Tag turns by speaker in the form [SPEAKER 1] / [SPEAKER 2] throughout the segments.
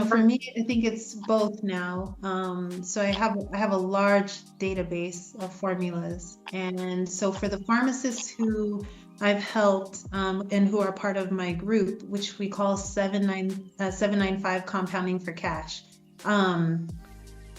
[SPEAKER 1] For me, I think it's both now. So I have a large database of formulas, and so for the pharmacists who I've helped and who are part of my group, which we call 795 Compounding for Cash. Um,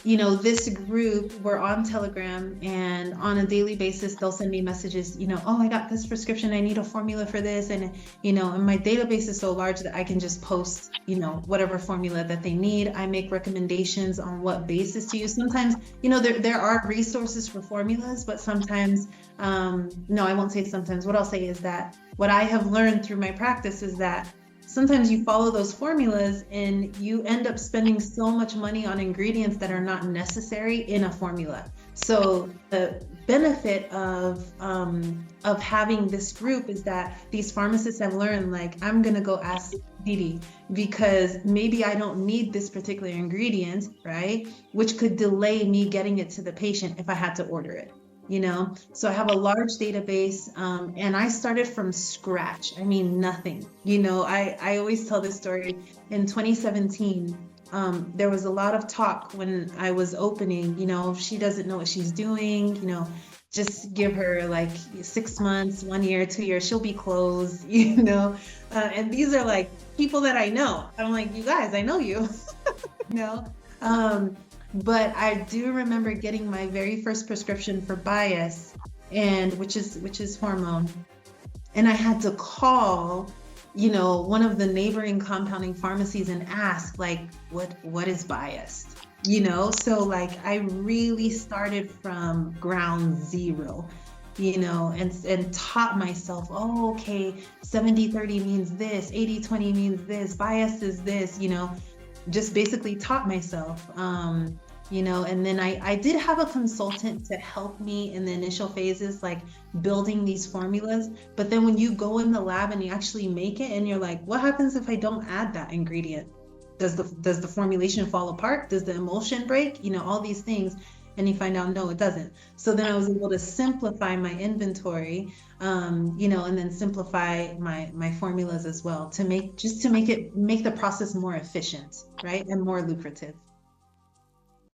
[SPEAKER 1] this group, we're on Telegram, and on a daily basis, they'll send me messages, oh, I got this prescription, I need a formula for this. And my database is so large that I can just post, whatever formula that they need. I make recommendations on what basis to use. Sometimes, there are resources for formulas, but sometimes, no, I won't say sometimes. What I'll say is that what I have learned through my practice is that sometimes you follow those formulas and you end up spending so much money on ingredients that are not necessary in a formula. So the benefit of having this group is that these pharmacists have learned, like, I'm gonna go ask Didi because maybe I don't need this particular ingredient, right? Which could delay me getting it to the patient if I had to order it. So I have a large database, and I started from scratch. I mean, nothing. I always tell this story. In 2017, there was a lot of talk when I was opening, if she doesn't know what she's doing, just give her like 6 months, 1 year, 2 years, she'll be closed, and these are like people that I know. I'm like, you guys, I know you, you know. But I do remember getting my very first prescription for bias, and which is hormone. And I had to call, one of the neighboring compounding pharmacies and ask, like, what is bias? So like I really started from ground zero, and taught myself, oh, okay, 70-30 means this, 80-20 means this, bias is this, just basically taught myself. And then I did have a consultant to help me in the initial phases, like building these formulas. But then when you go in the lab and you actually make it and you're like, what happens if I don't add that ingredient? Does the formulation fall apart? Does the emulsion break? All these things. And you find out, no, it doesn't. So then I was able to simplify my inventory, and then simplify my formulas as well to make the process more efficient, right? And more lucrative.